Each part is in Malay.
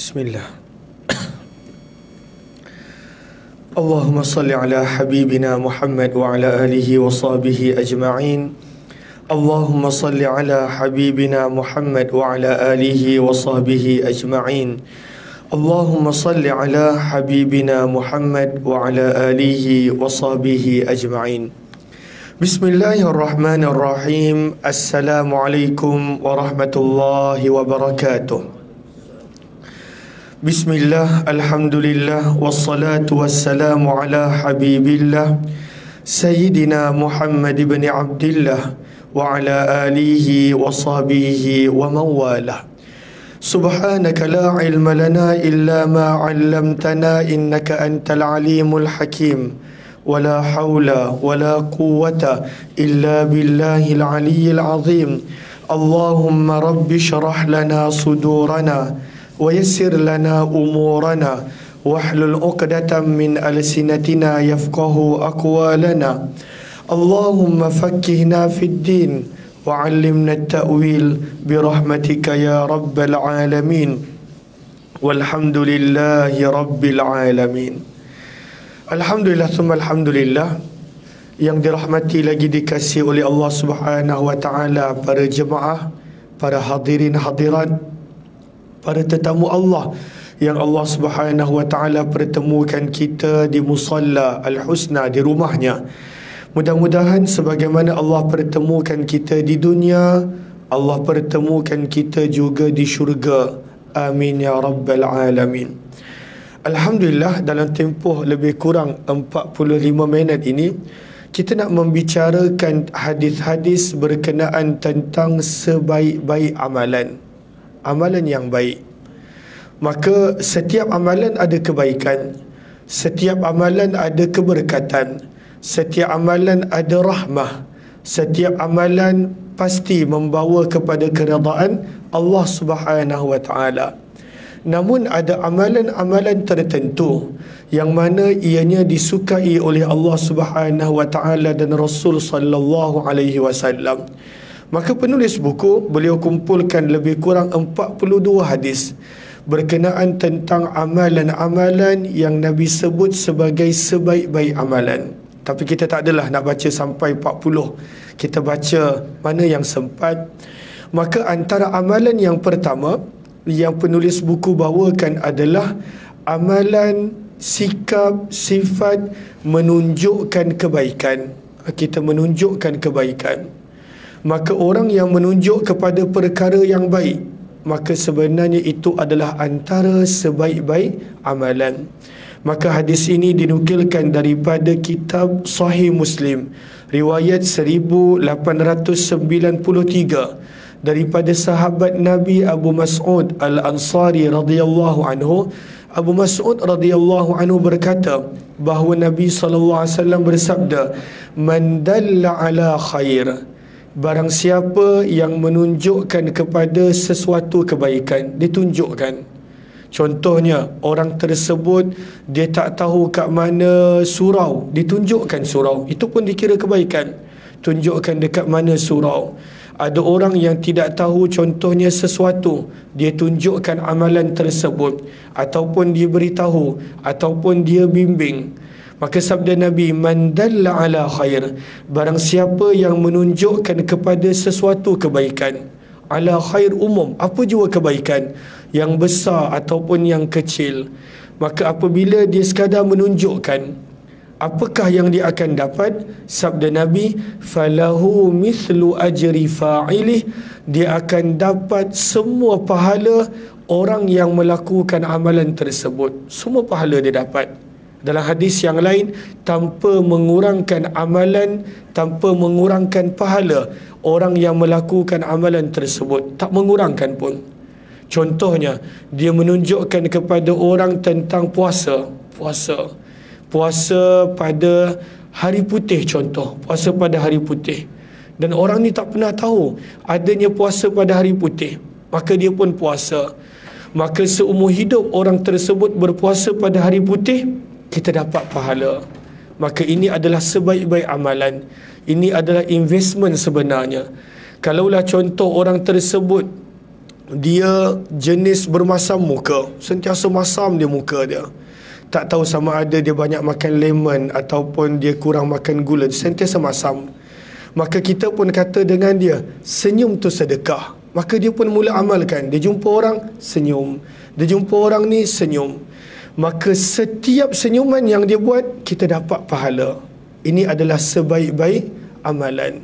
Bismillah. Allahumma salli ala habibina Muhammad wa ala alihi wa sahbihi ajma'in. Allahumma salli ala habibina Muhammad wa ala alihi wa sahbihi ajma'in. Allahumma salli ala habibina Muhammad wa ala alihi wa sahbihi ajma'in. Bismillahirrahmanirrahim. Assalamualaikum warahmatullahi wabarakatuh. Bismillah, alhamdulillah, wassalatu wassalamu ala habibillah Sayyidina Muhammad ibn Abdillah wa ala alihi wa sahbihi wa mawalah. Subhanaka la ilma lana illa ma 'allamtana innaka antal alimul hakim. Wa la hawla wa la quwwata illa billahil aliyyil azim. Allahumma rabbi syrah lana sudurana wa yassir lana umurana wahlul 'uqdatam min alsinatina yafqahu aqwalana. Allahumma faqqihna fid din wa 'allimna at-ta'wil bi rahmatika ya rabbal alamin. Walhamdulillahi rabbil alamin. Alhamdulillah thumma alhamdulillah, yang dirahmati lagi dikasihi oleh Allah Subhanahu wa taala, para jemaah, para hadirin hadirat, para tetamu Allah yang Allah Subhanahu wa taala pertemukan kita di musalla Al-Husna, di rumahnya. Mudah-mudahan sebagaimana Allah pertemukan kita di dunia, Allah pertemukan kita juga di syurga. Amin ya rabbal alamin. Alhamdulillah, dalam tempoh lebih kurang 45 minit ini kita nak membicarakan hadis-hadis berkenaan tentang sebaik-baik amalan. Amalan yang baik. Maka setiap amalan ada kebaikan, setiap amalan ada keberkatan, setiap amalan ada rahmah, setiap amalan pasti membawa kepada keredaan Allah Subhanahu wa taala. Namun ada amalan-amalan tertentu yang mana ianya disukai oleh Allah Subhanahu wa taala dan Rasul sallallahu alaihi wasallam. Maka penulis buku, beliau kumpulkan lebih kurang 42 hadis berkenaan tentang amalan-amalan yang Nabi sebut sebagai sebaik-baik amalan. Tapi kita tak adalah nak baca sampai 40. Kita baca mana yang sempat. Maka antara amalan yang pertama yang penulis buku bawakan adalah amalan sikap, sifat menunjukkan kebaikan. Kita menunjukkan kebaikan. Maka orang yang menunjuk kepada perkara yang baik, maka sebenarnya itu adalah antara sebaik-baik amalan. Maka hadis ini dinukilkan daripada kitab Sahih Muslim, riwayat 1893, daripada sahabat Nabi Abu Mas'ud Al-Ansari radhiyallahu anhu. Abu Mas'ud radhiyallahu anhu berkata bahawa Nabi SAW bersabda, "Man dalla ala khair." Barang siapa yang menunjukkan kepada sesuatu kebaikan, ditunjukkan. Contohnya, orang tersebut dia tak tahu kat mana surau, ditunjukkan surau, itu pun dikira kebaikan. Tunjukkan dekat mana surau. Ada orang yang tidak tahu contohnya sesuatu, dia tunjukkan amalan tersebut, ataupun dia beritahu, ataupun dia bimbing. Maka sabda Nabi, "Man dalla ala khair." Barang siapa yang menunjukkan kepada sesuatu kebaikan. Ala khair umum, apa jua kebaikan, yang besar ataupun yang kecil. Maka apabila dia sekadar menunjukkan, apakah yang dia akan dapat? Sabda Nabi, "Falahu mithlu ajri fa'ilih." Dia akan dapat semua pahala orang yang melakukan amalan tersebut. Semua pahala dia dapat. Dalam hadis yang lain, tanpa mengurangkan amalan, tanpa mengurangkan pahala orang yang melakukan amalan tersebut. Tak mengurangkan pun. Contohnya, dia menunjukkan kepada orang tentang puasa. Puasa pada hari putih, contoh. Puasa pada hari putih. Dan orang ni tak pernah tahu adanya puasa pada hari putih. Maka dia pun puasa. Maka seumur hidup orang tersebut berpuasa pada hari putih, kita dapat pahala. Maka ini adalah sebaik-baik amalan. Ini adalah investment sebenarnya. Kalaulah contoh orang tersebut dia jenis bermasam muka, sentiasa masam dia muka dia. Tak tahu sama ada dia banyak makan lemon ataupun dia kurang makan gula, sentiasa masam. Maka kita pun kata dengan dia, senyum tu sedekah. Maka dia pun mula amalkan. Dia jumpa orang, senyum. Dia jumpa orang ni, senyum. Maka setiap senyuman yang dia buat, kita dapat pahala. Ini adalah sebaik-baik amalan.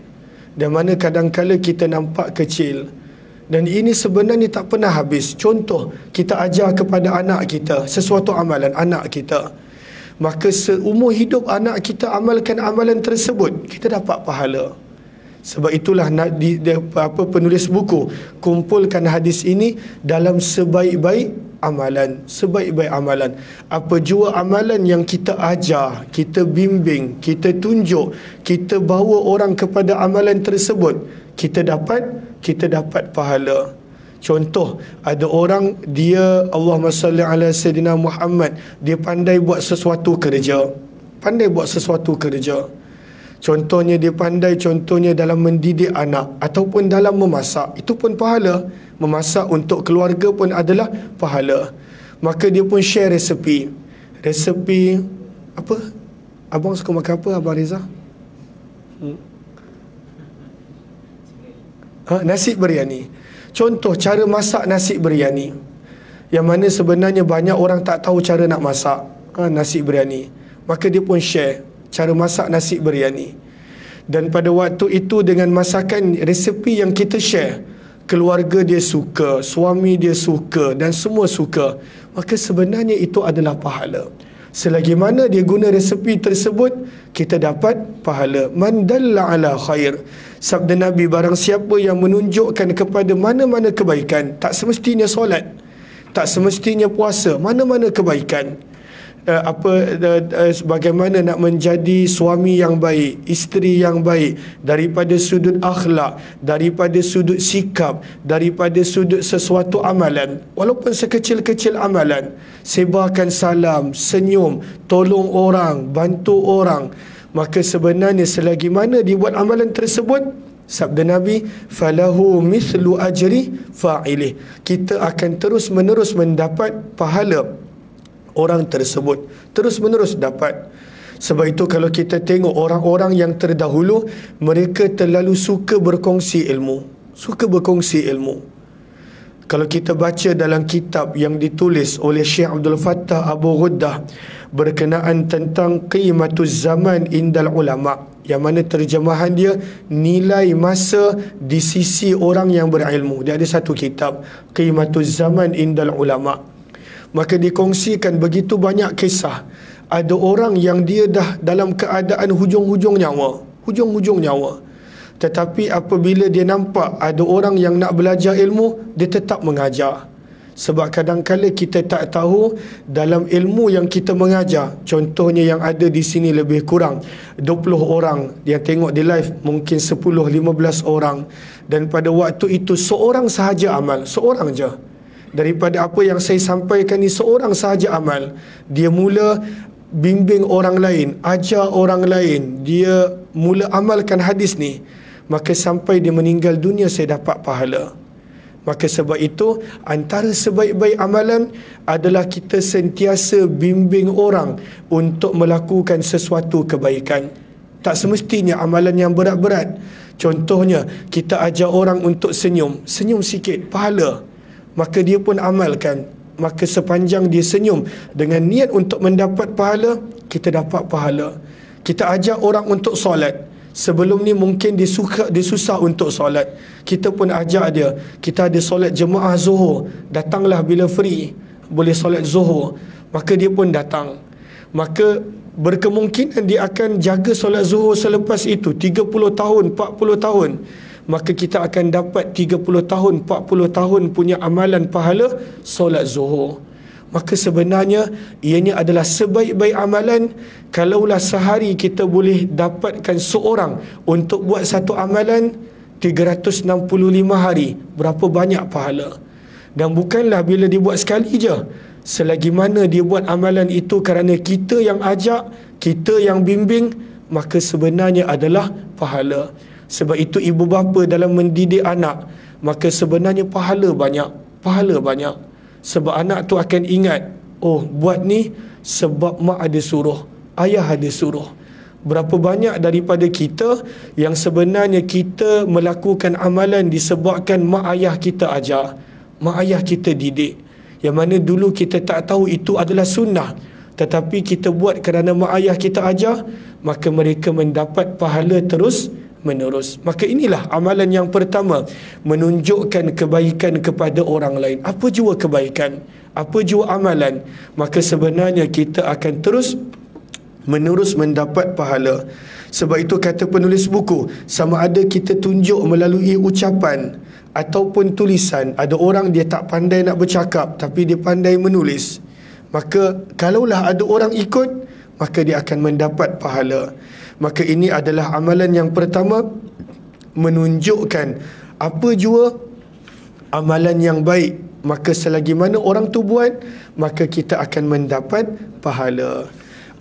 Dan mana kadang-kala kita nampak kecil. Dan ini sebenarnya tak pernah habis. Contoh, kita ajar kepada anak kita sesuatu amalan, anak kita. Maka seumur hidup anak kita amalkan amalan tersebut, kita dapat pahala. Sebab itulah penulis buku kumpulkan hadis ini dalam sebaik-baik amalan. Sebaik-baik amalan. Apa jua amalan yang kita ajar, kita bimbing, kita tunjuk, kita bawa orang kepada amalan tersebut, kita dapat pahala. Contoh, ada orang dia, Allahumma salli ala Sayyidina Muhammad, dia pandai buat sesuatu kerja. Pandai buat sesuatu kerja. Contohnya dia pandai, contohnya dalam mendidik anak ataupun dalam memasak, itu pun pahala. Memasak untuk keluarga pun adalah pahala. Maka dia pun share resepi. Resepi apa? Abang suka makan apa, Abang Reza? Nasi biryani. Contoh cara masak nasi biryani, yang mana sebenarnya banyak orang tak tahu cara nak masak nasi biryani. Maka dia pun share cara masak nasi biryani. Dan pada waktu itu dengan masakan resepi yang kita share, keluarga dia suka, suami dia suka dan semua suka. Maka sebenarnya itu adalah pahala. Selagi mana dia guna resepi tersebut, kita dapat pahala. Man dalla ala khair. Sabda Nabi, barang siapa yang menunjukkan kepada mana-mana kebaikan, tak semestinya solat, tak semestinya puasa, mana-mana kebaikan, bagaimana nak menjadi suami yang baik, isteri yang baik, daripada sudut akhlak, daripada sudut sikap, daripada sudut sesuatu amalan, walaupun sekecil-kecil amalan, sebarkan salam, senyum, tolong orang, bantu orang. Maka sebenarnya selagi mana dibuat amalan tersebut, sabda Nabi, falahu mithlu ajri fa'ilih, kita akan terus menerus mendapat pahala orang tersebut, terus menerus dapat. Sebab itu kalau kita tengok orang-orang yang terdahulu, mereka terlalu suka berkongsi ilmu, suka berkongsi ilmu. Kalau kita baca dalam kitab yang ditulis oleh Syekh Abdul Fattah Abu Ghuddah berkenaan tentang qimatuz zaman indal ulama, yang mana terjemahan dia nilai masa di sisi orang yang berilmu. Dia ada satu kitab, qimatuz zaman indal ulama. Maka dikongsikan begitu banyak kisah. Ada orang yang dia dah dalam keadaan hujung-hujung nyawa, tetapi apabila dia nampak ada orang yang nak belajar ilmu, dia tetap mengajar. Sebab kadang-kala kita tak tahu dalam ilmu yang kita mengajar, contohnya yang ada di sini lebih kurang 20 orang, dia tengok di live mungkin 10-15 orang, dan pada waktu itu seorang sahaja amal, seorang je. Daripada apa yang saya sampaikan ni, seorang sahaja amal. Dia mula bimbing orang lain, ajar orang lain, dia mula amalkan hadis ni, maka sampai dia meninggal dunia saya dapat pahala. Maka sebab itu antara sebaik-baik amalan adalah kita sentiasa bimbing orang untuk melakukan sesuatu kebaikan. Tak semestinya amalan yang berat-berat. Contohnya kita ajar orang untuk senyum, senyum sikit, pahala. Maka dia pun amalkan. Maka sepanjang dia senyum dengan niat untuk mendapat pahala, kita dapat pahala. Kita ajar orang untuk solat. Sebelum ni mungkin dia susah untuk solat, kita pun ajak dia. Kita ada solat jemaah Zuhur, datanglah bila free, boleh solat Zuhur. Maka dia pun datang. Maka berkemungkinan dia akan jaga solat Zuhur selepas itu 30 tahun, 40 tahun. Maka kita akan dapat 30 tahun, 40 tahun punya amalan pahala solat Zuhur. Maka sebenarnya ianya adalah sebaik-baik amalan. Kalaulah sehari kita boleh dapatkan seorang untuk buat satu amalan 365 hari, berapa banyak pahala. Dan bukanlah bila dibuat sekali je. Selagi mana dia buat amalan itu kerana kita yang ajak, kita yang bimbing, maka sebenarnya adalah pahala. Sebab itu ibu bapa dalam mendidik anak, maka sebenarnya pahala banyak. Sebab anak tu akan ingat, oh buat ni sebab mak ada suruh, ayah ada suruh. Berapa banyak daripada kita yang sebenarnya kita melakukan amalan disebabkan mak ayah kita ajar, mak ayah kita didik, yang mana dulu kita tak tahu itu adalah sunnah, tetapi kita buat kerana mak ayah kita ajar, maka mereka mendapat pahala terus menerus. Maka inilah amalan yang pertama, menunjukkan kebaikan kepada orang lain. Apa jua kebaikan, apa jua amalan, maka sebenarnya kita akan terus menerus mendapat pahala. Sebab itu kata penulis buku, sama ada kita tunjuk melalui ucapan ataupun tulisan. Ada orang dia tak pandai nak bercakap tapi dia pandai menulis, maka kalaulah ada orang ikut, maka dia akan mendapat pahala. Maka ini adalah amalan yang pertama, menunjukkan apa jua amalan yang baik, maka selagi mana orang tu buat, maka kita akan mendapat pahala.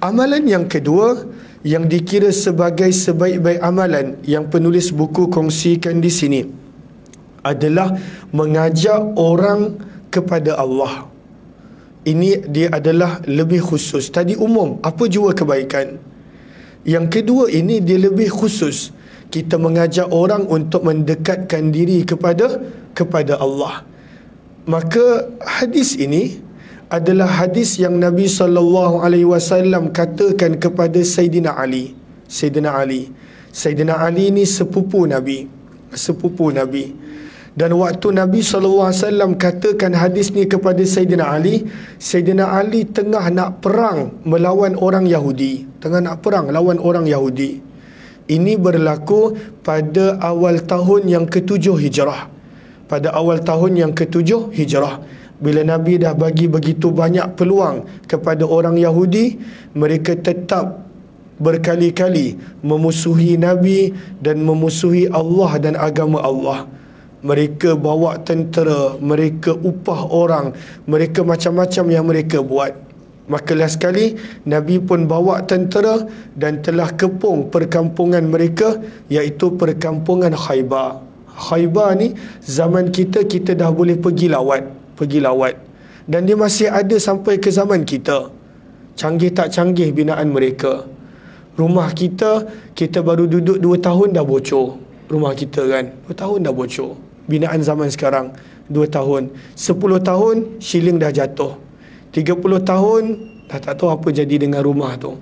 Amalan yang kedua yang dikira sebagai sebaik-baik amalan yang penulis buku kongsikan di sini adalah mengajak orang kepada Allah. Ini dia adalah lebih khusus. Tadi umum, apa jua kebaikan. Yang kedua ini dia lebih khusus. Kita mengajak orang untuk mendekatkan diri kepada Allah. Maka hadis ini adalah hadis yang Nabi SAW katakan kepada Sayyidina Ali. Sayyidina Ali ni sepupu Nabi. Dan waktu Nabi SAW katakan hadis ni kepada Sayyidina Ali tengah nak perang melawan orang Yahudi. Ini berlaku pada awal tahun yang ke-7 Hijrah. Bila Nabi dah bagi begitu banyak peluang kepada orang Yahudi, mereka tetap berkali-kali memusuhi Nabi dan memusuhi Allah dan agama Allah. Mereka bawa tentera, mereka upah orang, mereka macam-macam yang mereka buat. Maka last sekali Nabi pun bawa tentera dan telah kepung perkampungan mereka, iaitu perkampungan Khaybar. Khaybar ni zaman kita dah boleh pergi lawat. Dan dia masih ada sampai ke zaman kita. Canggih tak canggih binaan mereka. Rumah kita baru duduk 2 tahun dah bocor. Rumah kita kan 2 tahun dah bocor. Binaan zaman sekarang 2 tahun. 10 tahun shilling dah jatuh. 30 tahun dah tak tahu apa jadi dengan rumah tu.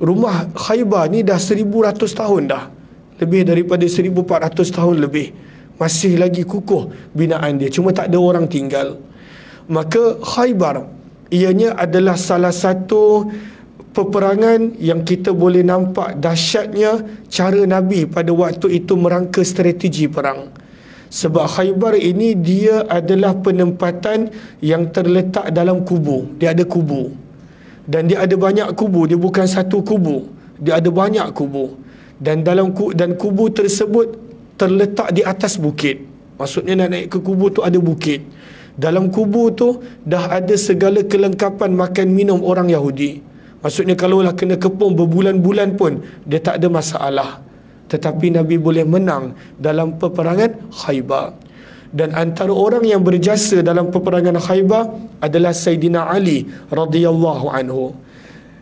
Rumah Khaybar ni dah 1100 tahun dah. Lebih daripada 1400 tahun lebih. Masih lagi kukuh binaan dia, cuma tak ada orang tinggal. Maka Khaybar ianya adalah salah satu peperangan yang kita boleh nampak dahsyatnya cara Nabi pada waktu itu merangka strategi perang. Sebab Khaybar ini dia adalah penempatan yang terletak dalam kubu. Dia ada kubu. Dan dia ada banyak kubu. Dia bukan satu kubu. Dia ada banyak kubu. Dan kubu tersebut terletak di atas bukit. Maksudnya nak naik ke kubu tu ada bukit. Dalam kubu tu dah ada segala kelengkapan makan minum orang Yahudi. Maksudnya kalaulah kena kepung berbulan-bulan pun dia tak ada masalah. Tetapi Nabi boleh menang dalam peperangan Khaybar. Dan antara orang yang berjasa dalam peperangan Khaybar adalah Sayyidina Ali radhiyallahu anhu.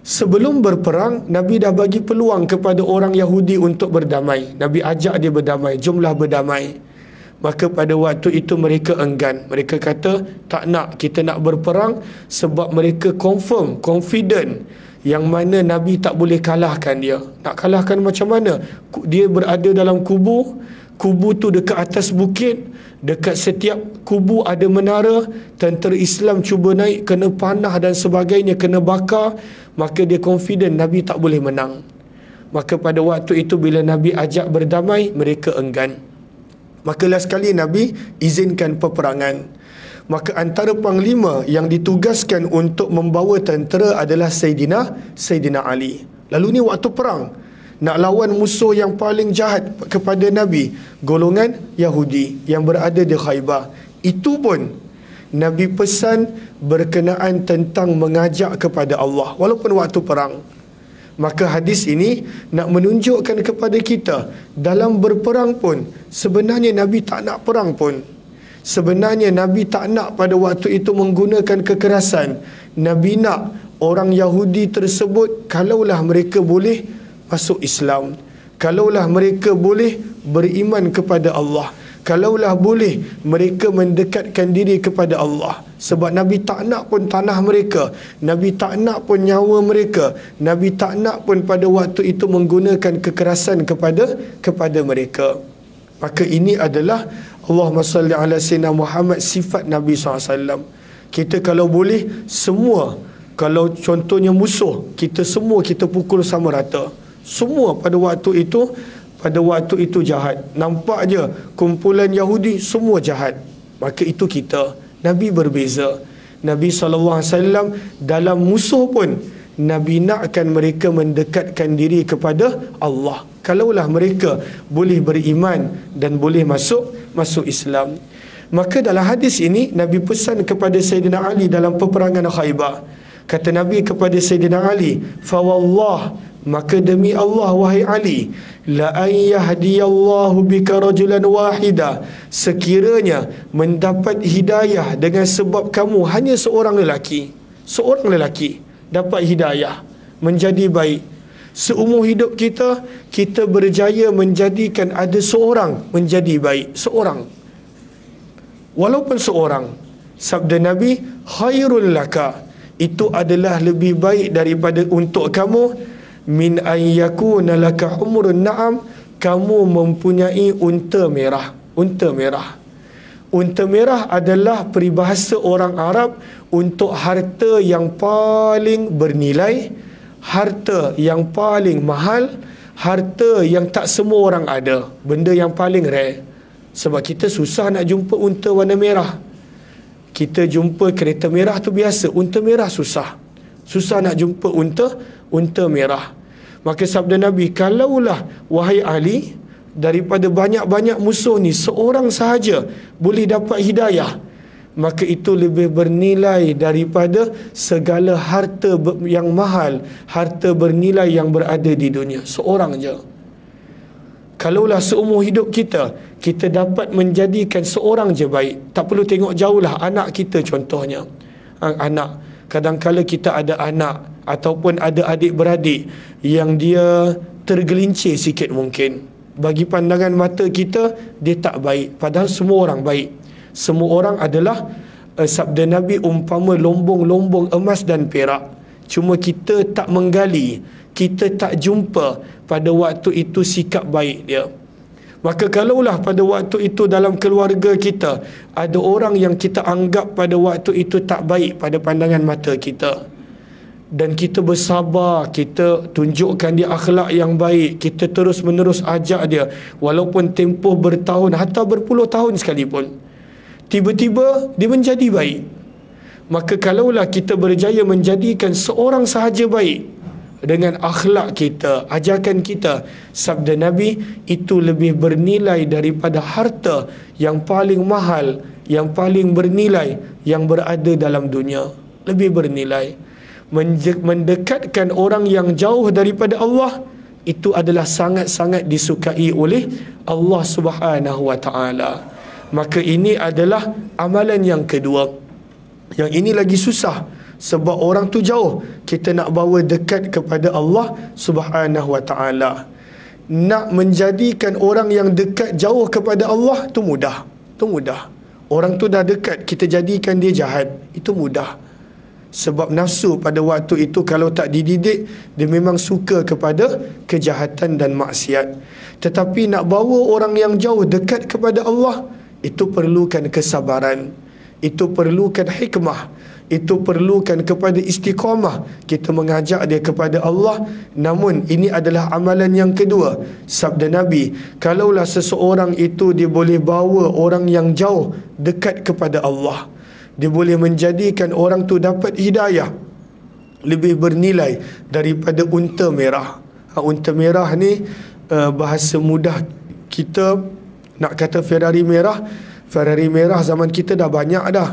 Sebelum berperang, Nabi dah bagi peluang kepada orang Yahudi untuk berdamai. Nabi ajak dia berdamai, jomlah berdamai. Maka pada waktu itu mereka enggan. Mereka kata, tak nak, kita nak berperang sebab mereka confident yang mana Nabi tak boleh kalahkan dia. Nak kalahkan macam mana? Dia berada dalam kubu tu dekat atas bukit, dekat setiap kubu ada menara, tentera Islam cuba naik, kena panah dan sebagainya, kena bakar, maka dia confident Nabi tak boleh menang. Maka pada waktu itu bila Nabi ajak berdamai, mereka enggan. Maka last kali Nabi izinkan peperangan. Maka antara panglima yang ditugaskan untuk membawa tentera adalah Sayyidina Ali. Lalu ni waktu perang, nak lawan musuh yang paling jahat kepada Nabi, golongan Yahudi yang berada di Khaybar. Itu pun Nabi pesan berkenaan tentang mengajak kepada Allah walaupun waktu perang. Maka hadis ini nak menunjukkan kepada kita, dalam berperang pun sebenarnya Nabi tak nak perang pun. Sebenarnya Nabi tak nak pada waktu itu menggunakan kekerasan. Nabi nak orang Yahudi tersebut, kalaulah mereka boleh masuk Islam, kalaulah mereka boleh beriman kepada Allah, kalaulah boleh mereka mendekatkan diri kepada Allah. Sebab Nabi tak nak pun tanah mereka, Nabi tak nak pun nyawa mereka, Nabi tak nak pun pada waktu itu menggunakan kekerasan kepada mereka. Maka ini adalah Allahumma salli ala sayyidina Muhammad, sifat Nabi SAW. Kita kalau boleh semua, kalau contohnya musuh, kita semua kita pukul sama rata. Semua pada waktu itu jahat. Nampak je kumpulan Yahudi semua jahat. Maka itu kita. Nabi berbeza. Nabi SAW dalam musuh pun Nabi nakkan mereka mendekatkan diri kepada Allah, kalaulah mereka boleh beriman dan boleh masuk Islam. Maka dalam hadis ini Nabi pesan kepada Sayyidina Ali dalam peperangan Khaybar. Kata Nabi kepada Sayyidina Ali, "Fawallah, maka demi Allah wahai Ali, la an yahdiyallahu bika rajulan wahida, sekiranya mendapat hidayah dengan sebab kamu hanya seorang lelaki dapat hidayah menjadi baik. Seumur hidup kita, kita berjaya menjadikan ada seorang menjadi baik, seorang, walaupun seorang." Sabda Nabi, "Khairul laka," itu adalah lebih baik daripada untuk kamu, "min an yakuna laka humrun na'am," kamu mempunyai unta merah. Unta merah adalah peribahasa orang Arab untuk harta yang paling bernilai, harta yang paling mahal, harta yang tak semua orang ada, benda yang paling rare. Sebab kita susah nak jumpa unta warna merah. Kita jumpa kereta merah tu biasa, unta merah susah nak jumpa unta merah. Maka sabda Nabi, kalaulah wahai Ali, daripada banyak-banyak musuh ni seorang sahaja boleh dapat hidayah, maka itu lebih bernilai daripada segala harta yang mahal, harta bernilai yang berada di dunia. Seorang je. Kalaulah seumur hidup kita dapat menjadikan seorang je baik, tak perlu tengok jauh lah, anak kita contohnya. Anak, kadang-kala kita ada anak ataupun ada adik-beradik yang dia tergelincir sikit mungkin. Bagi pandangan mata kita, dia tak baik, padahal semua orang baik. Semua orang adalah sabda Nabi, umpama lombong-lombong emas dan perak. Cuma kita tak menggali, kita tak jumpa pada waktu itu sikap baik dia. Maka kalaulah pada waktu itu dalam keluarga kita ada orang yang kita anggap pada waktu itu tak baik pada pandangan mata kita, dan kita bersabar, kita tunjukkan dia akhlak yang baik, kita terus menerus ajak dia walaupun tempoh bertahun hatta berpuluh tahun sekalipun, tiba-tiba dia menjadi baik. Maka kalaulah kita berjaya menjadikan seorang sahaja baik dengan akhlak kita, ajakan kita, sabda Nabi, itu lebih bernilai daripada harta yang paling mahal, yang paling bernilai yang berada dalam dunia. Lebih bernilai. Mendekatkan orang yang jauh daripada Allah, itu adalah sangat-sangat disukai oleh Allah Subhanahu wa ta'ala. Maka ini adalah amalan yang kedua. Yang ini lagi susah, sebab orang tu jauh, kita nak bawa dekat kepada Allah Subhanahu wa ta'ala. Nak menjadikan orang yang dekat jauh kepada Allah tu mudah. Itu mudah. Orang tu dah dekat, kita jadikan dia jahat, itu mudah. Sebab nafsu pada waktu itu kalau tak dididik, dia memang suka kepada kejahatan dan maksiat. Tetapi nak bawa orang yang jauh dekat kepada Allah, itu perlukan kesabaran, itu perlukan hikmah, itu perlukan kepada istiqamah, kita mengajak dia kepada Allah. Namun ini adalah amalan yang kedua. Sabda Nabi, kalaulah seseorang itu dia boleh bawa orang yang jauh dekat kepada Allah, dia boleh menjadikan orang tu dapat hidayah, lebih bernilai daripada unta merah. Unta merah ni bahasa mudah kita nak kata Ferrari merah. Ferrari merah zaman kita dah banyak dah.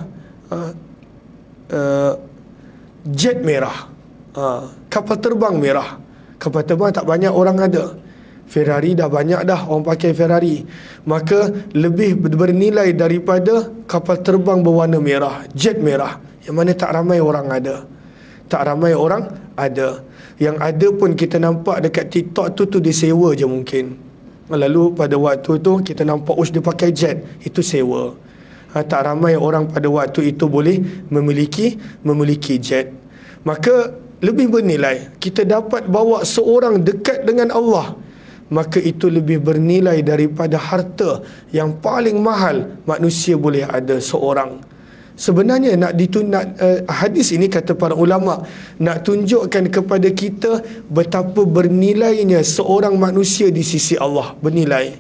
Jet merah, kapal terbang merah. Kapal terbang tak banyak orang ada. Ferrari dah banyak dah orang pakai Ferrari. Maka lebih bernilai daripada kapal terbang berwarna merah, jet merah, yang mana tak ramai orang ada. Tak ramai orang ada. Yang ada pun kita nampak dekat TikTok tu disewa je mungkin. Lalu pada waktu tu kita nampak dia pakai jet, itu sewa. Tak ramai orang pada waktu itu boleh memiliki jet. Maka lebih bernilai kita dapat bawa seorang dekat dengan Allah, maka itu lebih bernilai daripada harta yang paling mahal manusia boleh ada seorang. Sebenarnya hadis ini, kata para ulama, nak tunjukkan kepada kita betapa bernilainya seorang manusia di sisi Allah. Bernilai.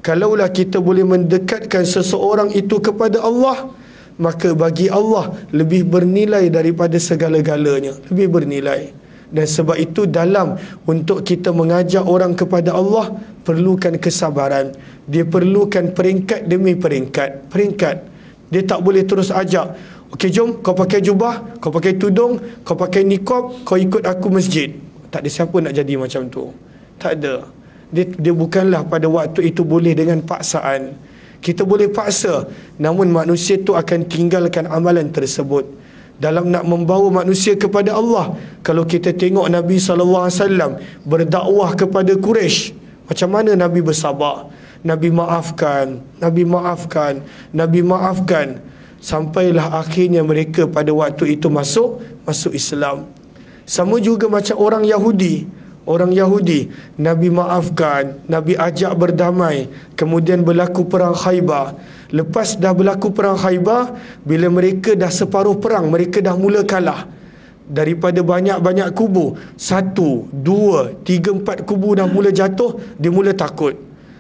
Kalaulah kita boleh mendekatkan seseorang itu kepada Allah, maka bagi Allah lebih bernilai daripada segala-galanya. Lebih bernilai. Dan sebab itu dalam untuk kita mengajak orang kepada Allah, perlukan kesabaran. Dia perlukan peringkat demi peringkat. Dia tak boleh terus ajak, okey jom kau pakai jubah, kau pakai tudung, kau pakai niqab, kau ikut aku masjid. Tak ada siapa nak jadi macam tu. Tak ada. Dia bukanlah pada waktu itu boleh dengan paksaan. Kita boleh paksa, namun manusia tu akan tinggalkan amalan tersebut. Dalam nak membawa manusia kepada Allah, kalau kita tengok Nabi SAW berdakwah kepada Quraisy, macam mana Nabi bersabar, Nabi maafkan, sampailah akhirnya mereka pada waktu itu masuk Islam. Sama juga macam orang Yahudi, Nabi maafkan, Nabi ajak berdamai, kemudian berlaku perang Khaybar. Lepas dah berlaku perang Khaybar, bila mereka dah separuh perang, mereka dah mula kalah. Daripada banyak-banyak kubu, 1, 2, 3, 4 kubu dah mula jatuh, dia mula takut.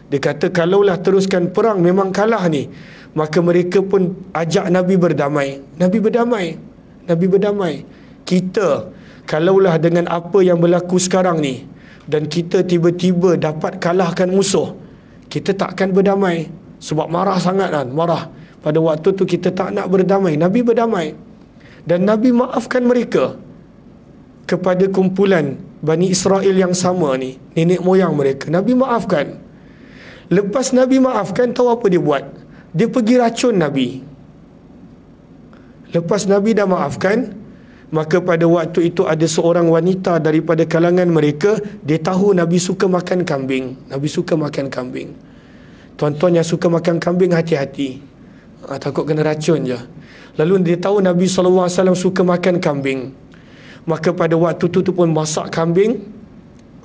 Dia kata kalaulah teruskan perang memang kalah ni, maka mereka pun ajak Nabi berdamai. Nabi berdamai. Kita kalaulah dengan apa yang berlaku sekarang ni, dan kita tiba-tiba dapat kalahkan musuh, kita takkan berdamai. Sebab marah sangat kan, marah. Pada waktu tu kita tak nak berdamai. Nabi berdamai. Dan Nabi maafkan mereka. Kepada kumpulan Bani Israel yang sama ni, nenek moyang mereka, Nabi maafkan. Lepas Nabi maafkan, tahu apa dia buat? Dia pergi racun Nabi. Lepas Nabi dah maafkan, maka pada waktu itu ada seorang wanita daripada kalangan mereka, dia tahu Nabi suka makan kambing. Tuan-tuan yang suka makan kambing, hati-hati. Takut kena racun je. Lalu dia tahu Nabi SAW suka makan kambing. Maka pada waktu itu pun masak kambing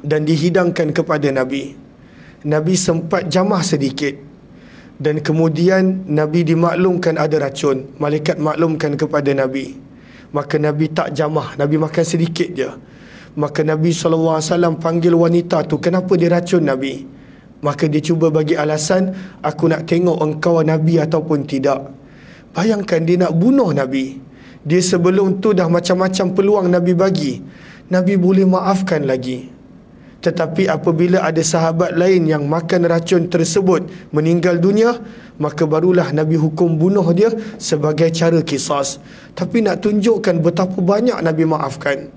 dan dihidangkan kepada Nabi. Nabi sempat jamah sedikit. Dan kemudian Nabi dimaklumkan ada racun. Malaikat maklumkan kepada Nabi. Maka Nabi tak jamah, Nabi makan sedikit je. Maka Nabi SAW panggil wanita tu, kenapa dia racun Nabi? Maka dia cuba bagi alasan, aku nak tengok engkau Nabi ataupun tidak. Bayangkan dia nak bunuh Nabi. Dia sebelum tu dah macam-macam peluang Nabi bagi. Nabi boleh maafkan lagi. Tetapi apabila ada sahabat lain yang makan racun tersebut meninggal dunia, maka barulah Nabi hukum bunuh dia sebagai cara qisas. Tapi nak tunjukkan betapa banyak Nabi maafkan.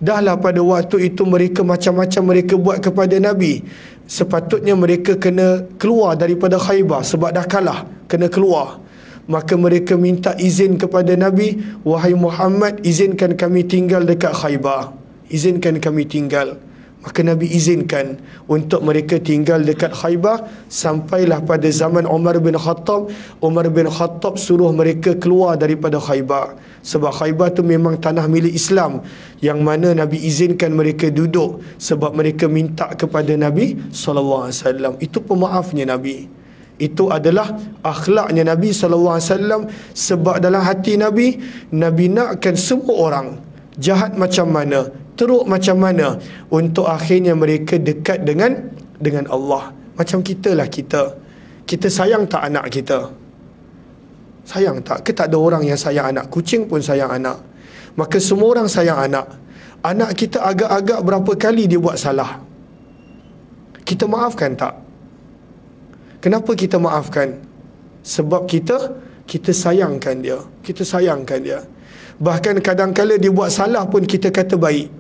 Dahlah pada waktu itu mereka macam-macam mereka buat kepada Nabi. Sepatutnya mereka kena keluar daripada Khaybar sebab dah kalah, kena keluar. Maka mereka minta izin kepada Nabi, wahai Muhammad, izinkan kami tinggal dekat Khaybar. Izinkan kami tinggal. Maka Nabi izinkan untuk mereka tinggal dekat Khaybar. Sampailah pada zaman Umar bin Khattab. Umar bin Khattab suruh mereka keluar daripada Khaybar. Sebab Khaybar tu memang tanah milik Islam, yang mana Nabi izinkan mereka duduk sebab mereka minta kepada Nabi SAW. Itu pemaafnya Nabi. Itu adalah akhlaknya Nabi SAW. Sebab dalam hati Nabi, Nabi nakkan semua orang, jahat macam mana, teruk macam mana, untuk akhirnya mereka dekat dengan Allah. Macam kita lah, kita sayang tak anak kita? Sayang tak? Ke tak ada orang yang sayang anak? Kucing pun sayang anak. Maka semua orang sayang anak. Anak kita agak-agak berapa kali dia buat salah, kita maafkan tak? Kenapa kita maafkan? Sebab kita sayangkan dia. Bahkan kadang-kala dia buat salah pun kita kata baik.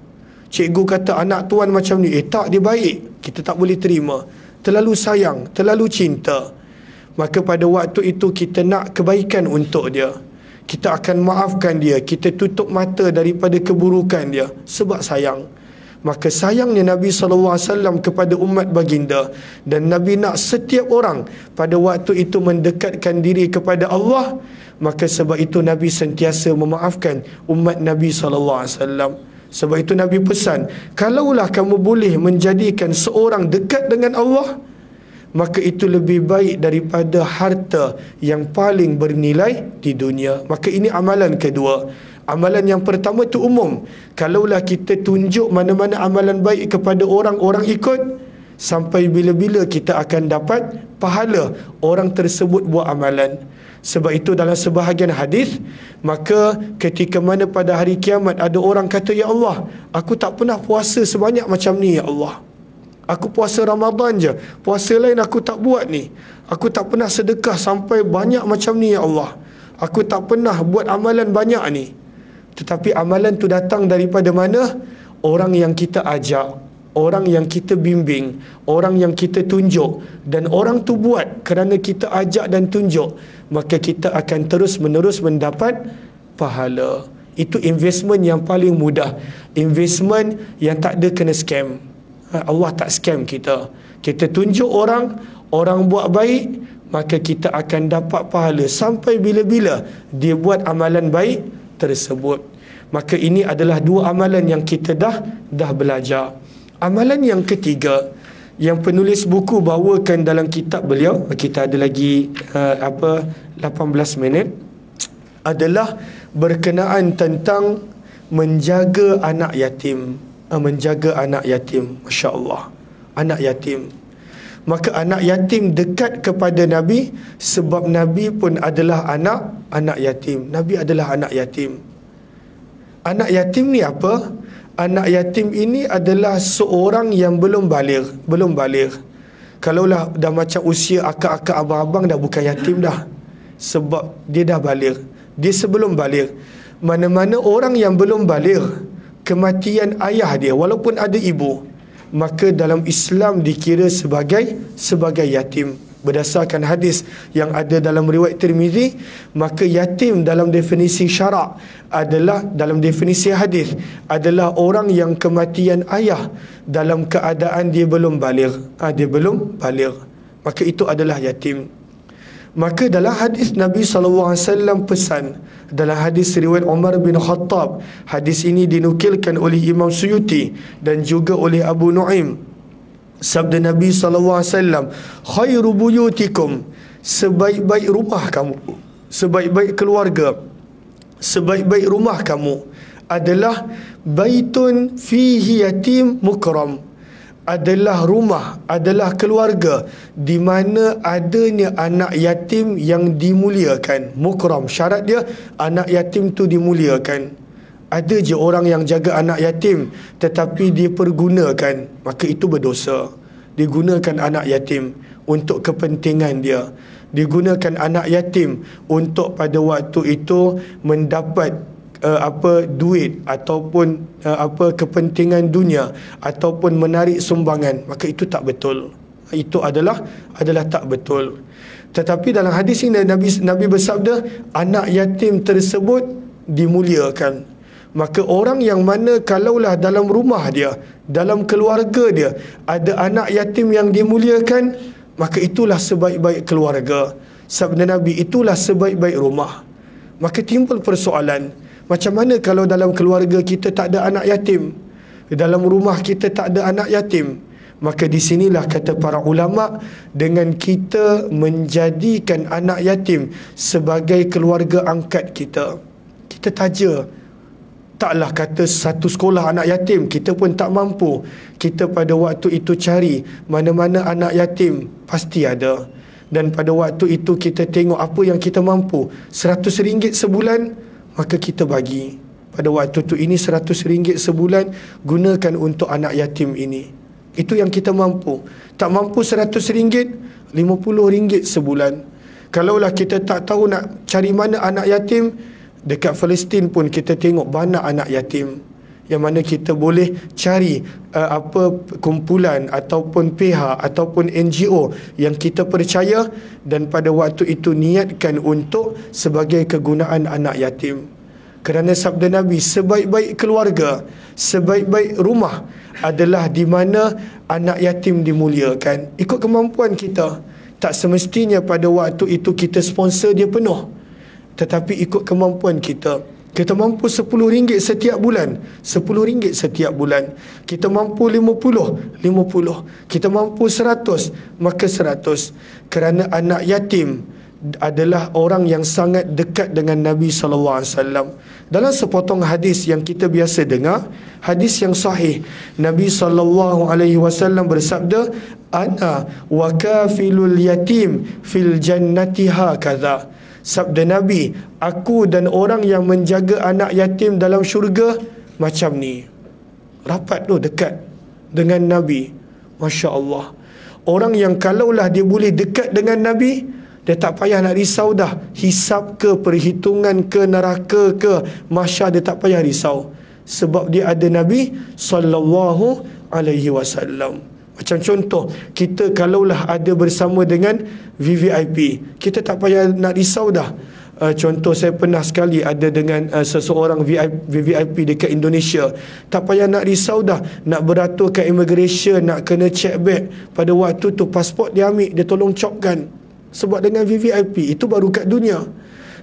Cikgu kata anak tuan macam ni, tak, dia baik, kita tak boleh terima. Terlalu sayang, terlalu cinta. Maka pada waktu itu kita nak kebaikan untuk dia, kita akan maafkan dia, kita tutup mata daripada keburukan dia sebab sayang. Maka sayangnya Nabi SAW kepada umat baginda, dan Nabi nak setiap orang pada waktu itu mendekatkan diri kepada Allah. Maka sebab itu Nabi sentiasa memaafkan umat Nabi SAW. Sebab itu Nabi pesan, kalaulah kamu boleh menjadikan seorang dekat dengan Allah, maka itu lebih baik daripada harta yang paling bernilai di dunia. Maka ini amalan kedua. Amalan yang pertama itu umum. Kalaulah kita tunjuk mana-mana amalan baik kepada orang, orang ikut, sampai bila-bila kita akan dapat pahala orang tersebut buat amalan. Sebab itu dalam sebahagian hadis, maka ketika mana pada hari kiamat ada orang kata, ya Allah, aku tak pernah puasa sebanyak macam ni, ya Allah. Aku puasa Ramadan je, puasa lain aku tak buat ni. Aku tak pernah sedekah sampai banyak macam ni, ya Allah. Aku tak pernah buat amalan banyak ni. Tetapi amalan tu datang daripada mana? Orang yang kita ajak, orang yang kita bimbing, orang yang kita tunjuk, dan orang tu buat kerana kita ajak dan tunjuk, maka kita akan terus menerus mendapat pahala. Itu investment yang paling mudah, investment yang tak ada kena scam. Allah tak scam kita. Kita tunjuk orang, orang buat baik, maka kita akan dapat pahala sampai bila-bila dia buat amalan baik tersebut. Maka ini adalah dua amalan yang kita dah belajar. Amalan yang ketiga yang penulis buku bawakan dalam kitab beliau, kita ada lagi 18 minit, adalah berkenaan tentang menjaga anak yatim. Menjaga anak yatim. Masya Allah, anak yatim. Maka anak yatim dekat kepada Nabi sebab Nabi pun adalah anak yatim. Nabi adalah anak yatim. Anak yatim ni apa? Anak yatim ini adalah seorang yang belum baligh. Kalaulah dah macam usia akak-akak abang-abang, dah bukan yatim dah, sebab dia dah baligh. Dia sebelum baligh. Mana-mana orang yang belum baligh, kematian ayah dia walaupun ada ibu, maka dalam Islam dikira sebagai yatim. Berdasarkan hadis yang ada dalam riwayat Tirmizi, maka yatim dalam definisi syarak adalah, dalam definisi hadis, adalah orang yang kematian ayah dalam keadaan dia belum baligh. Dia belum baligh, maka itu adalah yatim. Maka dalam hadis Nabi SAW pesan, dalam hadis riwayat Umar bin Khattab, hadis ini dinukilkan oleh Imam Suyuti dan juga oleh Abu Nuaim. Sabda Nabi SAW, khairu buyutikum, sebaik-baik rumah kamu, sebaik-baik keluarga, sebaik-baik rumah kamu adalah baitun fihi yatim mukram, adalah rumah, adalah keluarga di mana adanya anak yatim yang dimuliakan. Mukram, syarat dia anak yatim tu dimuliakan. Ada je orang yang jaga anak yatim tetapi dia pergunakan, maka itu berdosa. Dia gunakan anak yatim untuk kepentingan dia. Dia gunakan anak yatim untuk pada waktu itu mendapat duit ataupun kepentingan dunia ataupun menarik sumbangan, maka itu tak betul. Itu adalah tak betul. Tetapi dalam hadis ini Nabi bersabda, anak yatim tersebut dimuliakan. Maka orang yang mana kalaulah dalam rumah dia, dalam keluarga dia ada anak yatim yang dimuliakan, maka itulah sebaik-baik keluarga. Sabda Nabi, itulah sebaik-baik rumah. Maka timbul persoalan, macam mana kalau dalam keluarga kita tak ada anak yatim, dalam rumah kita tak ada anak yatim? Maka di sinilah kata para ulama, dengan kita menjadikan anak yatim sebagai keluarga angkat kita. Kita taja, taklah kata satu sekolah anak yatim, kita pun tak mampu. Kita pada waktu itu cari mana-mana anak yatim, pasti ada. Dan pada waktu itu kita tengok apa yang kita mampu. RM100 sebulan, maka kita bagi. Pada waktu itu ini RM100 sebulan, gunakan untuk anak yatim ini. Itu yang kita mampu. Tak mampu RM100, RM50 sebulan. Kalaulah kita tak tahu nak cari mana anak yatim, dekat Palestin pun kita tengok banyak anak yatim yang mana kita boleh cari kumpulan ataupun pihak ataupun NGO yang kita percaya, dan pada waktu itu niatkan untuk sebagai kegunaan anak yatim. Kerana sabda Nabi, sebaik-baik keluarga, sebaik-baik rumah adalah di mana anak yatim dimuliakan. Ikut kemampuan kita. Tak semestinya pada waktu itu kita sponsor dia penuh, tetapi ikut kemampuan kita. Kita mampu RM10 setiap bulan, RM10 setiap bulan. Kita mampu 50, 50. Kita mampu 100, maka 100. Kerana anak yatim adalah orang yang sangat dekat dengan Nabi SAW. Dalam sepotong hadis yang kita biasa dengar, hadis yang sahih, Nabi SAW bersabda, ana wa kafilul yatim fil jannati hakadha. Sabda Nabi, aku dan orang yang menjaga anak yatim dalam syurga macam ni. Rapat tu, dekat dengan Nabi. Masya Allah. Orang yang kalaulah dia boleh dekat dengan Nabi, dia tak payah nak risau dah. Hisab ke, perhitungan ke, neraka ke, mahsyar, dia tak payah risau. Sebab dia ada Nabi SAW. Macam contoh, kita kalaulah ada bersama dengan VVIP, kita tak payah nak risau dah. Contoh, saya pernah sekali ada dengan seseorang VVIP dekat Indonesia. Tak payah nak risau dah, nak beratur ke immigration, nak kena check back. Pada waktu tu pasport dia ambil, dia tolong copkan. Sebab dengan VVIP, itu baru kat dunia.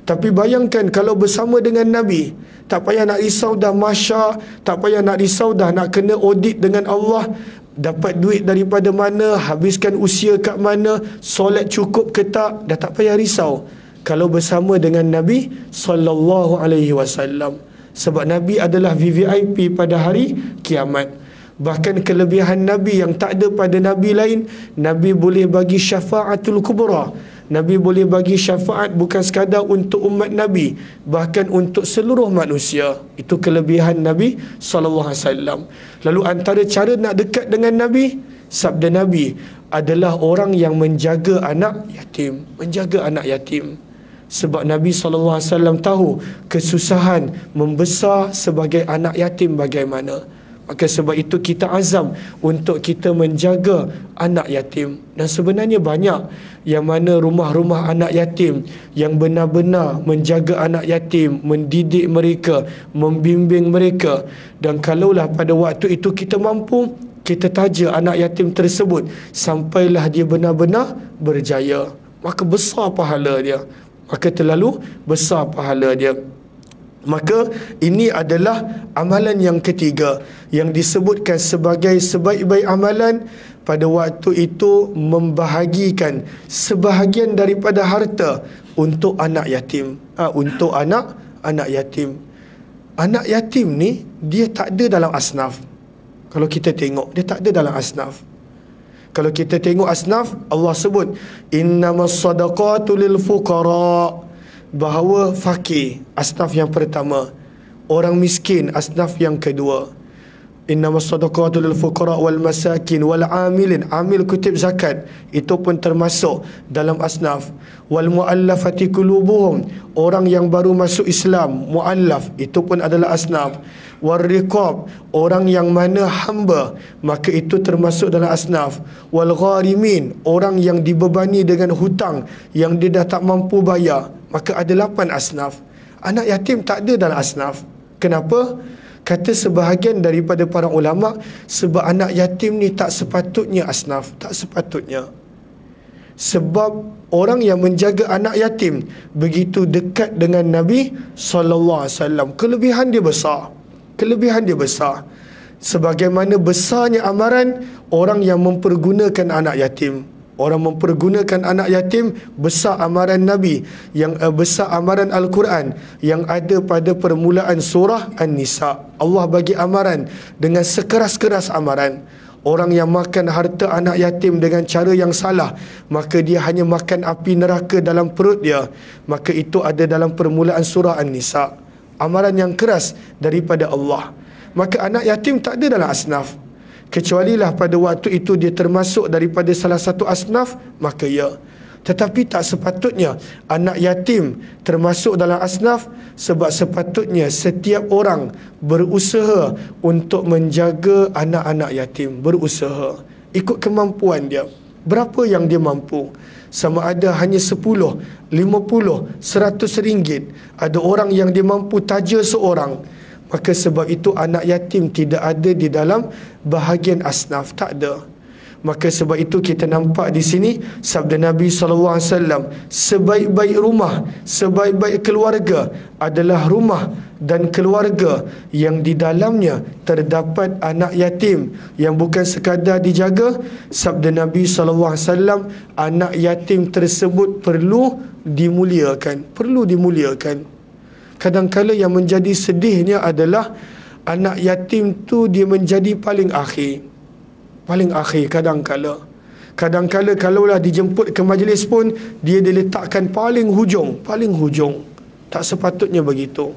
Tapi bayangkan kalau bersama dengan Nabi, tak payah nak risau dah mahsyar, tak payah nak risau dah nak kena audit dengan Allah, dapat duit daripada mana, habiskan usia kat mana, solat cukup ke tak, dah tak payah risau kalau bersama dengan Nabi SAW. Sebab Nabi adalah VVIP pada hari kiamat. Bahkan kelebihan Nabi yang tak ada pada Nabi lain, Nabi boleh bagi syafa'atul kubra. Nabi boleh bagi syafaat bukan sekadar untuk umat Nabi, bahkan untuk seluruh manusia. Itu kelebihan Nabi SAW. Lalu antara cara nak dekat dengan Nabi, sabda Nabi adalah orang yang menjaga anak yatim. Menjaga anak yatim. Sebab Nabi SAW tahu kesusahan membesar sebagai anak yatim bagaimana. Maka sebab itu kita azam untuk kita menjaga anak yatim. Dan sebenarnya banyak yang mana rumah-rumah anak yatim yang benar-benar menjaga anak yatim, mendidik mereka, membimbing mereka. Dan kalaulah pada waktu itu kita mampu, kita taja anak yatim tersebut sampailah dia benar-benar berjaya, maka besar pahala dia. Maka terlalu besar pahala dia. Maka ini adalah amalan yang ketiga yang disebutkan sebagai sebaik-baik amalan. Pada waktu itu membahagikan sebahagian daripada harta untuk anak yatim. Untuk anak yatim. Anak yatim ni dia tak ada dalam asnaf. Kalau kita tengok, dia tak ada dalam asnaf. Kalau kita tengok asnaf, Allah sebut innamas sadaqatu lil fuqara, bahawa fakir asnaf yang pertama, orang miskin asnaf yang kedua. Innamas sadaqatu lil fuqara wal masakin wal amilin, amil kutip zakat itu pun termasuk dalam asnaf. Wal muallafati qulubuhum, orang yang baru masuk Islam, muallaf itu pun adalah asnaf. Wal riqab, orang yang mana hamba, maka itu termasuk dalam asnaf. Wal gharimin, orang yang dibebani dengan hutang yang dia dah tak mampu bayar, maka ada 8 asnaf. Anak yatim tak ada dalam asnaf. Kenapa? Kata sebahagian daripada para ulama, sebab anak yatim ni tak sepatutnya asnaf. Tak sepatutnya. Sebab orang yang menjaga anak yatim begitu dekat dengan Nabi SAW. Kelebihan dia besar. Kelebihan dia besar. Sebagaimana besarnya amaran orang yang mempergunakan anak yatim. Orang mempergunakan anak yatim, besar amaran Nabi, yang besar amaran Al-Quran yang ada pada permulaan surah An-Nisa. Allah bagi amaran dengan sekeras-keras amaran. Orang yang makan harta anak yatim dengan cara yang salah, maka dia hanya makan api neraka dalam perut dia. Maka itu ada dalam permulaan surah An-Nisa. Amaran yang keras daripada Allah. Maka anak yatim tak ada dalam asnaf. Kecualilah pada waktu itu dia termasuk daripada salah satu asnaf, maka ya. Tetapi tak sepatutnya anak yatim termasuk dalam asnaf, sebab sepatutnya setiap orang berusaha untuk menjaga anak-anak yatim. Berusaha ikut kemampuan dia. Berapa yang dia mampu. Sama ada hanya 10, 50, 100 ringgit. Ada orang yang dia mampu taja seorang. Maka sebab itu anak yatim tidak ada di dalam bahagian asnaf. Tak ada. Maka sebab itu kita nampak di sini sabda Nabi SAW, sebaik-baik rumah, sebaik-baik keluarga adalah rumah dan keluarga yang di dalamnya terdapat anak yatim yang bukan sekadar dijaga. Sabda Nabi SAW, anak yatim tersebut perlu dimuliakan. Perlu dimuliakan. Kadang-kala yang menjadi sedihnya adalah anak yatim tu dia menjadi paling akhir. Paling akhir kadang-kala. Kadang-kala kalaulah dijemput ke majlis pun, dia diletakkan paling hujung. Paling hujung. Tak sepatutnya begitu.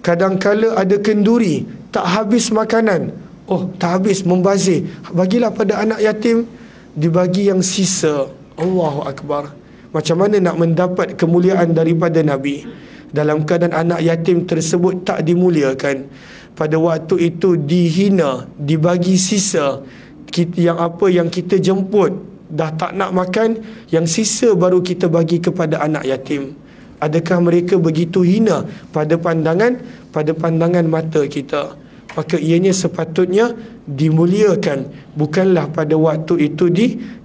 Kadang-kala ada kenduri, tak habis makanan. Oh, tak habis, membazir. Bagilah pada anak yatim, dibagi yang sisa. Allahu Akbar. Macam mana nak mendapat kemuliaan daripada Nabi? Dalam keadaan anak yatim tersebut tak dimuliakan. Pada waktu itu dihina, dibagi sisa. Yang apa yang kita jemput dah tak nak makan, yang sisa baru kita bagi kepada anak yatim. Adakah mereka begitu hina pada pandangan mata kita? Maka ianya sepatutnya dimuliakan, bukanlah pada waktu itu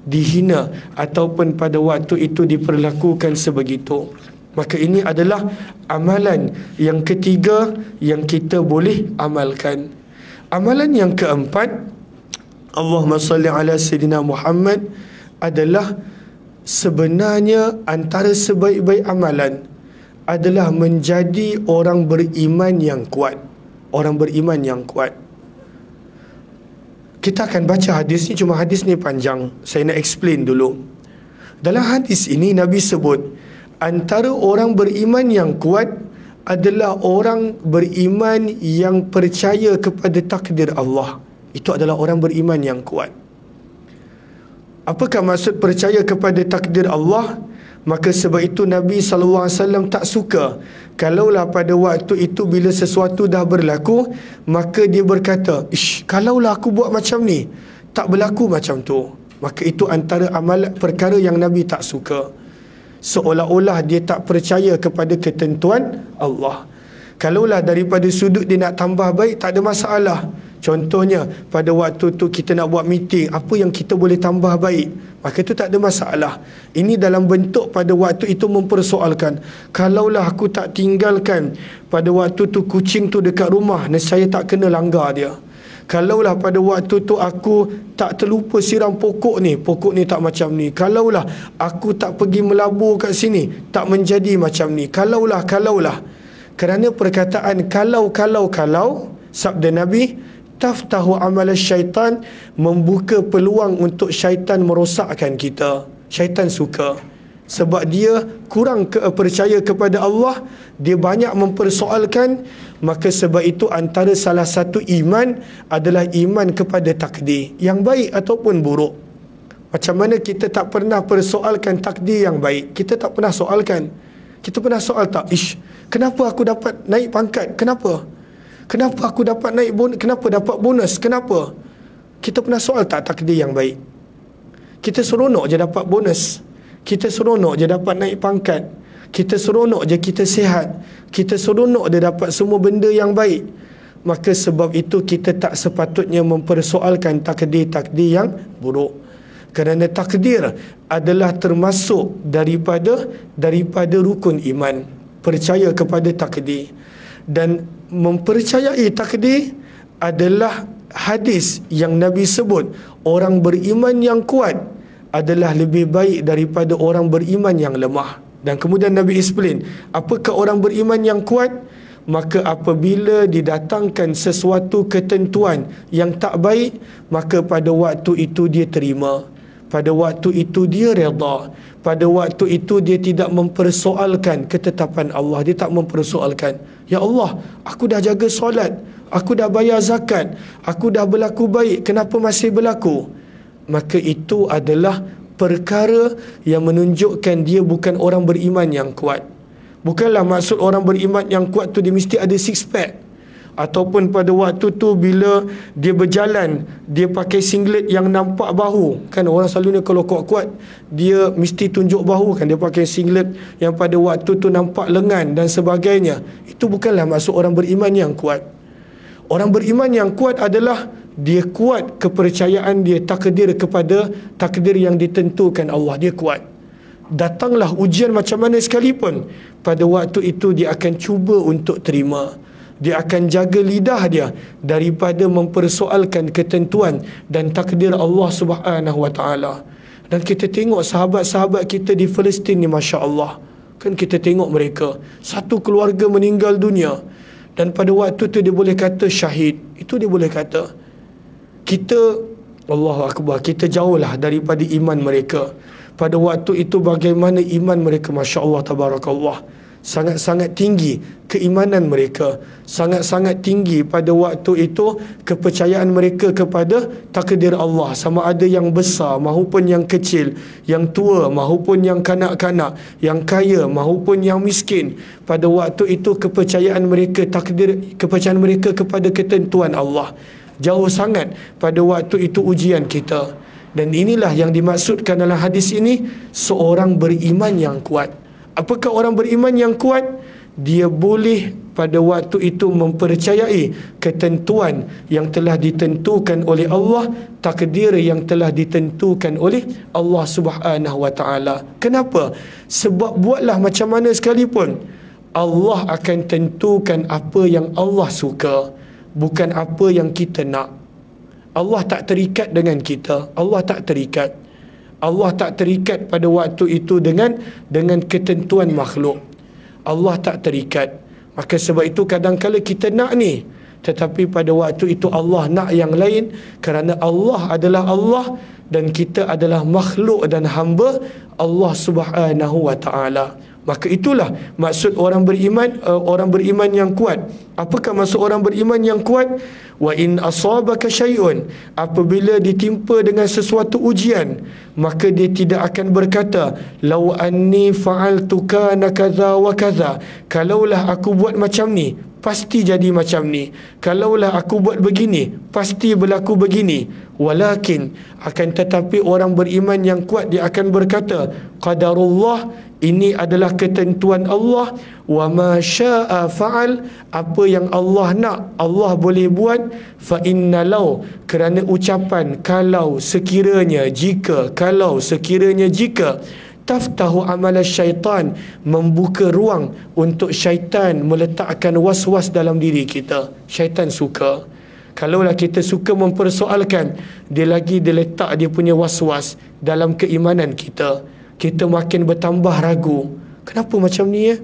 dihina ataupun pada waktu itu diperlakukan sebegitu. Maka ini adalah amalan yang ketiga yang kita boleh amalkan. Amalan yang keempat, Allahumma salli ala Sayyidina Muhammad, adalah sebenarnya antara sebaik-baik amalan adalah menjadi orang beriman yang kuat. Orang beriman yang kuat. Kita akan baca hadis ni, cuma hadis ni panjang. Saya nak explain dulu. Dalam hadis ini Nabi sebut antara orang beriman yang kuat adalah orang beriman yang percaya kepada takdir Allah. Itu adalah orang beriman yang kuat. Apakah maksud percaya kepada takdir Allah? Maka sebab itu Nabi SAW tak suka kalaulah pada waktu itu bila sesuatu dah berlaku, maka dia berkata, kalaulah aku buat macam ni, tak berlaku macam tu. Maka itu antara amalan perkara yang Nabi tak suka. Seolah-olah dia tak percaya kepada ketentuan Allah. Kalaulah daripada sudut dia nak tambah baik, tak ada masalah. Contohnya, pada waktu tu kita nak buat meeting, apa yang kita boleh tambah baik, maka itu tak ada masalah. Ini dalam bentuk pada waktu itu mempersoalkan, kalaulah aku tak tinggalkan pada waktu tu kucing tu dekat rumah, saya tak kena langgar dia. Kalaulah pada waktu tu aku tak terlupa siram pokok ni tak macam ni. Kalaulah aku tak pergi melabur kat sini, tak menjadi macam ni. Kalaulah. Kerana perkataan kalau, sabda Nabi, taftahu amal syaitan, membuka peluang untuk syaitan merosakkan kita. Syaitan suka. Sebab dia kurang percaya kepada Allah, dia banyak mempersoalkan. Maka sebab itu antara salah satu iman adalah iman kepada takdir, yang baik ataupun buruk. Macam mana kita tak pernah persoalkan takdir yang baik? Kita tak pernah soalkan. Kita pernah soal tak? Kenapa aku dapat naik pangkat? Kenapa aku dapat naik bonus? Kenapa dapat bonus? Kenapa? Kita pernah soal tak takdir yang baik? Kita seronok je dapat bonus. Kita seronok je dapat naik pangkat. Kita seronok je kita sihat. Kita seronok dia dapat semua benda yang baik. Maka sebab itu kita tak sepatutnya mempersoalkan takdir-takdir yang buruk. Kerana takdir adalah termasuk daripada rukun iman. Percaya kepada takdir. Dan mempercayai takdir adalah hadis yang Nabi sebut, orang beriman yang kuat adalah lebih baik daripada orang beriman yang lemah. Dan kemudian Nabi explain, apakah orang beriman yang kuat? Maka apabila didatangkan sesuatu ketentuan yang tak baik, maka pada waktu itu dia terima. Pada waktu itu dia redha. Pada waktu itu dia tidak mempersoalkan ketetapan Allah. Dia tak mempersoalkan, ya Allah, aku dah jaga solat, aku dah bayar zakat, aku dah berlaku baik, kenapa masih berlaku? Maka itu adalah perkara yang menunjukkan dia bukan orang beriman yang kuat. Bukanlah maksud orang beriman yang kuat tu dia mesti ada six pack, ataupun pada waktu tu bila dia berjalan dia pakai singlet yang nampak bahu. Kan orang selalunya kalau kuat-kuat dia mesti tunjuk bahu kan, dia pakai singlet yang pada waktu tu nampak lengan dan sebagainya. Itu bukanlah maksud orang beriman yang kuat. Orang beriman yang kuat adalah dia kuat kepercayaan dia takdir kepada takdir yang ditentukan Allah. Dia kuat. Datanglah ujian macam mana sekalipun, pada waktu itu dia akan cuba untuk terima. Dia akan jaga lidah dia daripada mempersoalkan ketentuan dan takdir Allah Subhanahu Wa Taala. Dan kita tengok sahabat-sahabat kita di Palestin ni, Masya Allah. Kan kita tengok mereka, satu keluarga meninggal dunia, dan pada waktu tu dia boleh kata syahid. Itu dia boleh kata. Kita, Allahu Akbar, kita jauhlah daripada iman mereka. Pada waktu itu bagaimana iman mereka, Masya Allah, Tabarakallah. Sangat-sangat tinggi keimanan mereka. Sangat-sangat tinggi pada waktu itu kepercayaan mereka kepada takdir Allah. Sama ada yang besar maupun yang kecil, yang tua maupun yang kanak-kanak, yang kaya maupun yang miskin. Pada waktu itu kepercayaan mereka, kepercayaan mereka kepada ketentuan Allah. Jauh sangat pada waktu itu ujian kita. Dan inilah yang dimaksudkan dalam hadis ini, seorang beriman yang kuat. Apakah orang beriman yang kuat? Dia boleh pada waktu itu mempercayai ketentuan yang telah ditentukan oleh Allah, takdir yang telah ditentukan oleh Allah Subhanahu Wa Taala. Kenapa? Sebab buatlah macam mana sekalipun, Allah akan tentukan apa yang Allah suka, bukan apa yang kita nak. Allah tak terikat dengan kita. Allah tak terikat. Allah tak terikat pada waktu itu dengan ketentuan makhluk. Allah tak terikat. Maka sebab itu kadang-kala kita nak ni, tetapi pada waktu itu Allah nak yang lain, kerana Allah adalah Allah dan kita adalah makhluk dan hamba Allah Subhanahu Wa Taala. Maka itulah maksud orang beriman yang kuat. Apakah maksud orang beriman yang kuat? Wa in asabaka syai'un, apabila ditimpa dengan sesuatu ujian, maka dia tidak akan berkata law anni fa'altu kana kadza wa kadza, kalaulah aku buat macam ni pasti jadi macam ni, kalaulah aku buat begini pasti berlaku begini. Walakin, akan tetapi orang beriman yang kuat dia akan berkata qadarullah, ini adalah ketentuan Allah, wa ma syaa fa'al, apa yang Allah nak Allah boleh buat. Fa inna law, kerana ucapan kalau, sekiranya, jika, kalau, sekiranya, jika, taftahu amal syaitan, membuka ruang untuk syaitan meletakkan was-was dalam diri kita. Syaitan suka. Kalaulah kita suka mempersoalkan, dia letak dia punya was-was dalam keimanan kita. Kita makin bertambah ragu. Kenapa macam ni ya?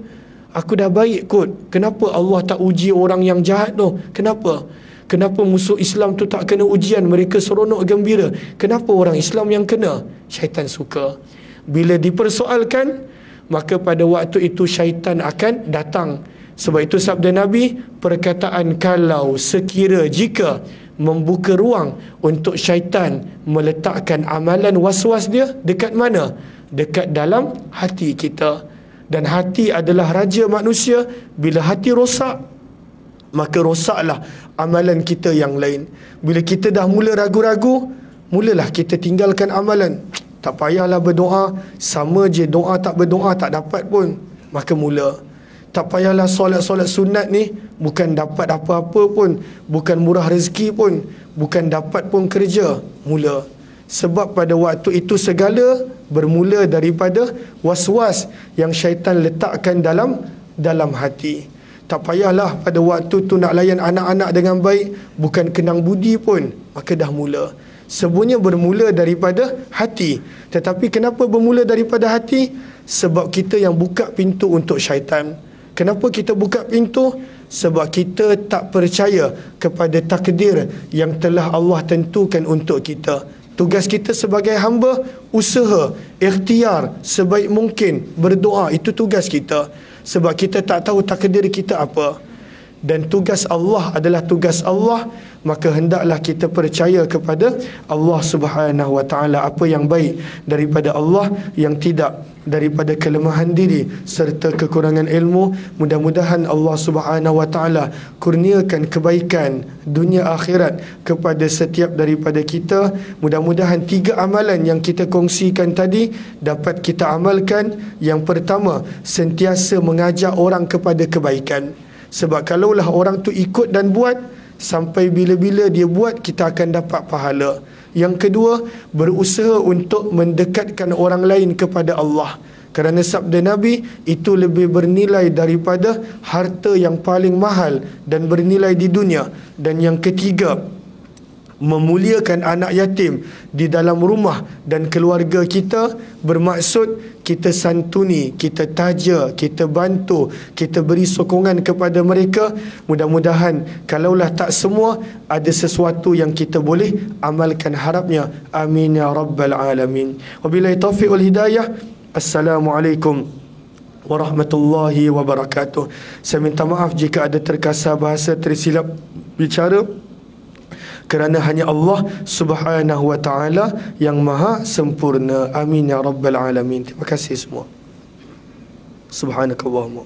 Aku dah baik kot. Kenapa Allah tak uji orang yang jahat tu? Kenapa? Kenapa musuh Islam tu tak kena ujian? Mereka seronok gembira. Kenapa orang Islam yang kena? Syaitan suka. Bila dipersoalkan, maka pada waktu itu syaitan akan datang. Sebab itu sabda Nabi, perkataan kalau, sekira, jika, membuka ruang untuk syaitan meletakkan amalan was-was dia dekat mana? Dekat dalam hati kita. Dan hati adalah raja manusia. Bila hati rosak, maka rosaklah amalan kita yang lain. Bila kita dah mula ragu-ragu, mulalah kita tinggalkan amalan. Tak payahlah berdoa, sama je doa tak berdoa tak dapat pun. Maka mula. Tak payahlah solat-solat sunat ni, bukan dapat apa-apa pun, bukan murah rezeki pun, bukan dapat pun kerja. Mula. Sebab pada waktu itu segala bermula daripada was-was yang syaitan letakkan dalam hati. Tak payahlah pada waktu tu nak layan anak-anak dengan baik, bukan kenang budi pun, maka dah mula. Semuanya bermula daripada hati. Tetapi kenapa bermula daripada hati? Sebab kita yang buka pintu untuk syaitan. Kenapa kita buka pintu? Sebab kita tak percaya kepada takdir yang telah Allah tentukan untuk kita. Tugas kita sebagai hamba, usaha, ikhtiar sebaik mungkin, berdoa, itu tugas kita. Sebab kita tak tahu takdir kita apa. dan tugas Allah adalah tugas Allah, maka hendaklah kita percaya kepada Allah Subhanahu wa taala. Apa yang baik daripada Allah, yang tidak daripada kelemahan diri serta kekurangan ilmu. Mudah-mudahan Allah Subhanahu wa taala kurniakan kebaikan dunia akhirat kepada setiap daripada kita. Mudah-mudahan 3 amalan yang kita kongsikan tadi dapat kita amalkan. Yang pertama, sentiasa mengajak orang kepada kebaikan. Sebab kalaulah orang tu ikut dan buat, sampai bila-bila dia buat, kita akan dapat pahala. Yang kedua, berusaha untuk mendekatkan orang lain kepada Allah. Kerana sabda Nabi, itu lebih bernilai daripada harta yang paling mahal dan bernilai di dunia. Dan yang ketiga, memuliakan anak yatim di dalam rumah dan keluarga kita, bermaksud kita santuni, kita taja, kita bantu, kita beri sokongan kepada mereka. Mudah-mudahan kalaulah tak semua, ada sesuatu yang kita boleh amalkan, harapnya. Amin ya rabbal alamin. Wabillahi taufiq wal hidayah. Assalamualaikum warahmatullahi wabarakatuh. Saya minta maaf jika ada terkasar bahasa tersilap bicara, kerana hanya Allah Subhanahu wa taala yang maha sempurna. Amin ya rabbal alamin. Terima kasih semua. Subhanakallahumma